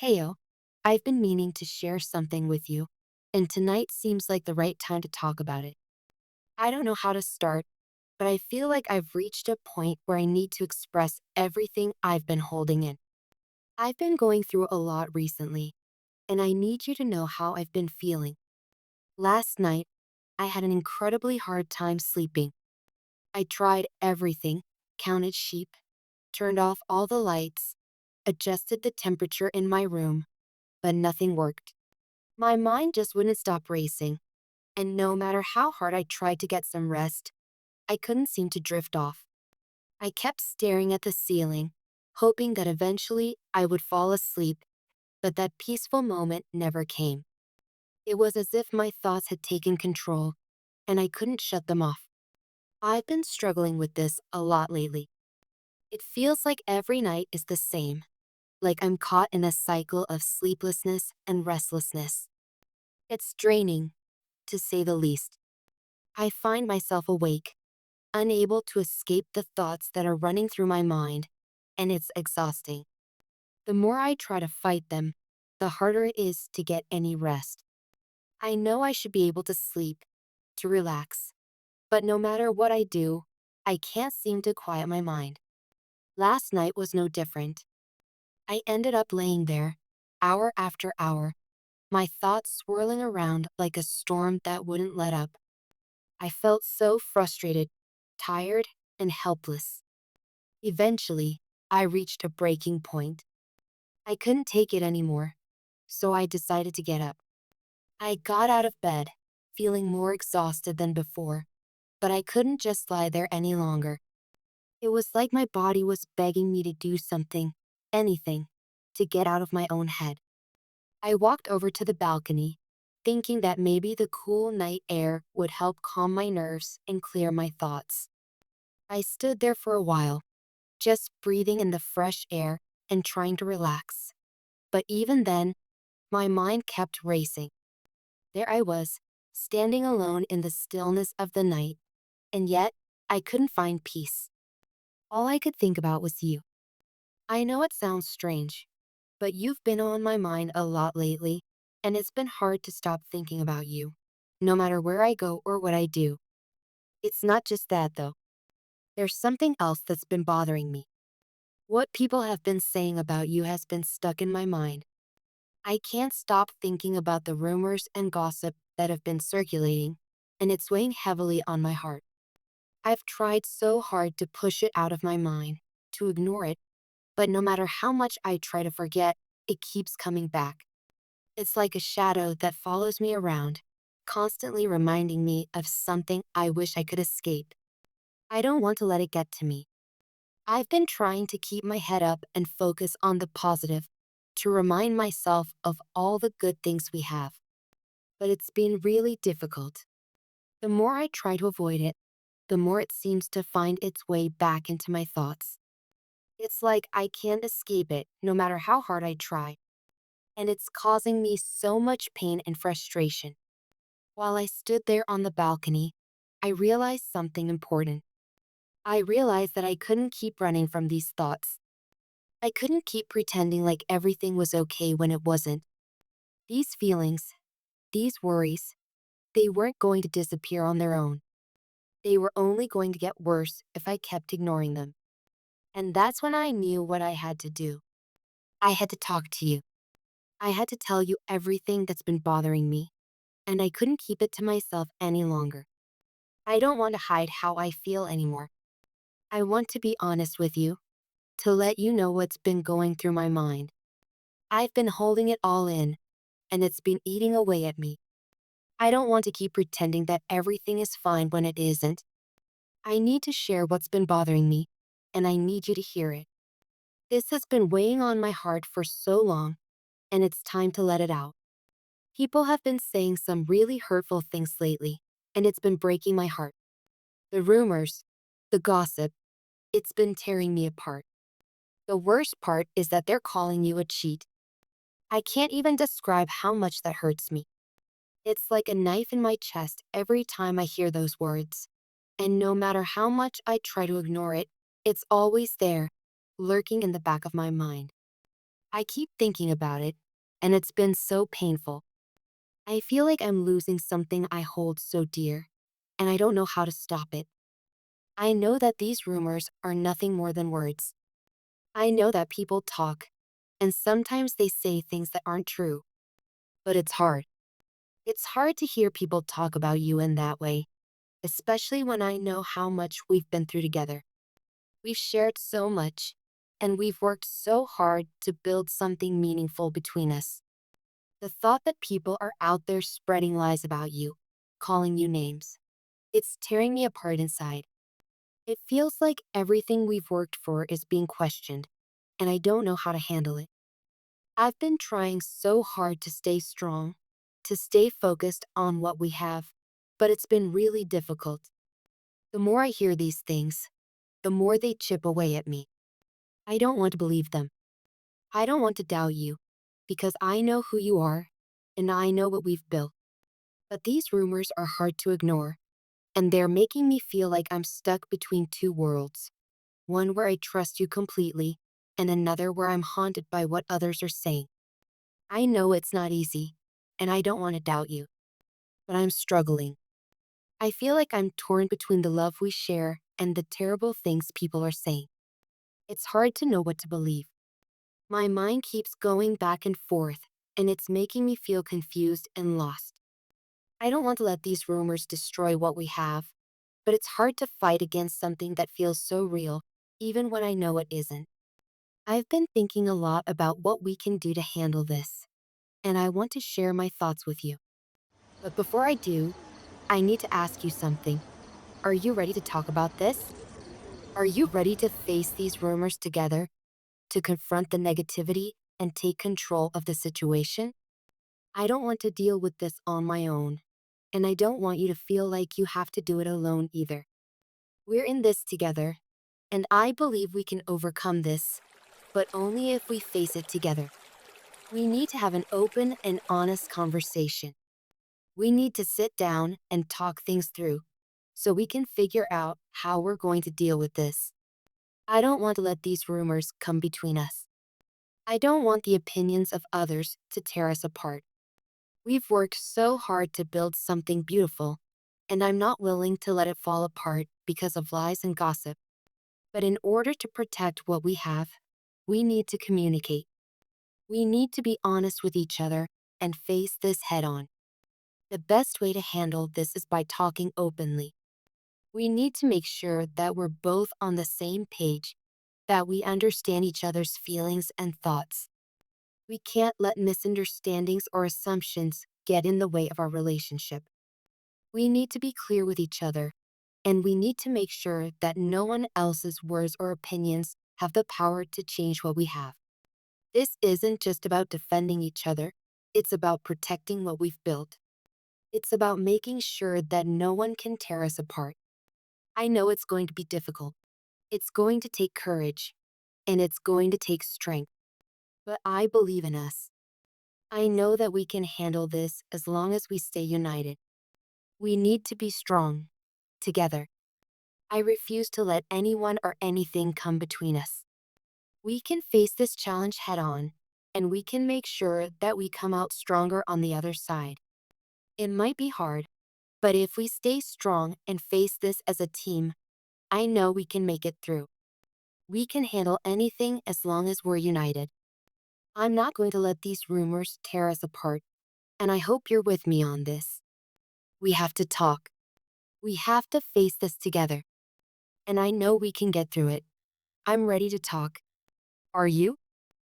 Heyo, I've been meaning to share something with you, and tonight seems like the right time to talk about it. I don't know how to start, but I feel like I've reached a point where I need to express everything I've been holding in. I've been going through a lot recently, and I need you to know how I've been feeling. Last night, I had an incredibly hard time sleeping. I tried everything, counted sheep, turned off all the lights, adjusted the temperature in my room, but nothing worked. My mind just wouldn't stop racing, and no matter how hard I tried to get some rest, I couldn't seem to drift off. I kept staring at the ceiling, hoping that eventually I would fall asleep, but that peaceful moment never came. It was as if my thoughts had taken control, and I couldn't shut them off. I've been struggling with this a lot lately. It feels like every night is the same, like I'm caught in a cycle of sleeplessness and restlessness. It's draining, to say the least. I find myself awake, unable to escape the thoughts that are running through my mind, and it's exhausting. The more I try to fight them, the harder it is to get any rest. I know I should be able to sleep, to relax, but no matter what I do, I can't seem to quiet my mind. Last night was no different. I ended up laying there, hour after hour, my thoughts swirling around like a storm that wouldn't let up. I felt so frustrated, tired, and helpless. Eventually, I reached a breaking point. I couldn't take it anymore, so I decided to get up. I got out of bed, feeling more exhausted than before, but I couldn't just lie there any longer. It was like my body was begging me to do something, anything, to get out of my own head. I walked over to the balcony, thinking that maybe the cool night air would help calm my nerves and clear my thoughts. I stood there for a while, just breathing in the fresh air and trying to relax. But even then, my mind kept racing. There I was, standing alone in the stillness of the night, and yet I couldn't find peace. All I could think about was you. I know it sounds strange, but you've been on my mind a lot lately, and it's been hard to stop thinking about you, no matter where I go or what I do. It's not just that, though. There's something else that's been bothering me. What people have been saying about you has been stuck in my mind. I can't stop thinking about the rumors and gossip that have been circulating, and it's weighing heavily on my heart. I've tried so hard to push it out of my mind, to ignore it, but no matter how much I try to forget, it keeps coming back. It's like a shadow that follows me around, constantly reminding me of something I wish I could escape. I don't want to let it get to me. I've been trying to keep my head up and focus on the positive, to remind myself of all the good things we have. But it's been really difficult. The more I try to avoid it, the more it seems to find its way back into my thoughts. It's like I can't escape it, no matter how hard I try. And it's causing me so much pain and frustration. While I stood there on the balcony, I realized something important. I realized that I couldn't keep running from these thoughts. I couldn't keep pretending like everything was okay when it wasn't. These feelings, these worries, they weren't going to disappear on their own. They were only going to get worse if I kept ignoring them. And that's when I knew what I had to do. I had to talk to you. I had to tell you everything that's been bothering me, and I couldn't keep it to myself any longer. I don't want to hide how I feel anymore. I want to be honest with you, to let you know what's been going through my mind. I've been holding it all in, and it's been eating away at me. I don't want to keep pretending that everything is fine when it isn't. I need to share what's been bothering me, and I need you to hear it. This has been weighing on my heart for so long, and it's time to let it out. People have been saying some really hurtful things lately, and it's been breaking my heart. The rumors, the gossip, it's been tearing me apart. The worst part is that they're calling you a cheat. I can't even describe how much that hurts me. It's like a knife in my chest every time I hear those words. And no matter how much I try to ignore it, it's always there, lurking in the back of my mind. I keep thinking about it, and it's been so painful. I feel like I'm losing something I hold so dear, and I don't know how to stop it. I know that these rumors are nothing more than words. I know that people talk, and sometimes they say things that aren't true, but it's hard. It's hard to hear people talk about you in that way, especially when I know how much we've been through together. We've shared so much, and we've worked so hard to build something meaningful between us. The thought that people are out there spreading lies about you, calling you names, it's tearing me apart inside. It feels like everything we've worked for is being questioned, and I don't know how to handle it. I've been trying so hard to stay strong, to stay focused on what we have, but it's been really difficult. The more I hear these things, the more they chip away at me. I don't want to believe them. I don't want to doubt you, because I know who you are, and I know what we've built. But these rumors are hard to ignore, and they're making me feel like I'm stuck between two worlds. One where I trust you completely, and another where I'm haunted by what others are saying. I know it's not easy, and I don't want to doubt you, but I'm struggling. I feel like I'm torn between the love we share and the terrible things people are saying. It's hard to know what to believe. My mind keeps going back and forth, and it's making me feel confused and lost. I don't want to let these rumors destroy what we have, but it's hard to fight against something that feels so real, even when I know it isn't. I've been thinking a lot about what we can do to handle this, and I want to share my thoughts with you. But before I do, I need to ask you something. Are you ready to talk about this? Are you ready to face these rumors together, to confront the negativity and take control of the situation? I don't want to deal with this on my own, and I don't want you to feel like you have to do it alone either. We're in this together, and I believe we can overcome this, but only if we face it together. We need to have an open and honest conversation. We need to sit down and talk things through so we can figure out how we're going to deal with this. I don't want to let these rumors come between us. I don't want the opinions of others to tear us apart. We've worked so hard to build something beautiful, and I'm not willing to let it fall apart because of lies and gossip. But in order to protect what we have, we need to communicate. We need to be honest with each other and face this head on. The best way to handle this is by talking openly. We need to make sure that we're both on the same page, that we understand each other's feelings and thoughts. We can't let misunderstandings or assumptions get in the way of our relationship. We need to be clear with each other, and we need to make sure that no one else's words or opinions have the power to change what we have. This isn't just about defending each other, it's about protecting what we've built. It's about making sure that no one can tear us apart. I know it's going to be difficult. It's going to take courage, and it's going to take strength. But I believe in us. I know that we can handle this as long as we stay united. We need to be strong, together. I refuse to let anyone or anything come between us. We can face this challenge head on, and we can make sure that we come out stronger on the other side. It might be hard, but if we stay strong and face this as a team, I know we can make it through. We can handle anything as long as we're united. I'm not going to let these rumors tear us apart, and I hope you're with me on this. We have to talk. We have to face this together, and I know we can get through it. I'm ready to talk. Are you?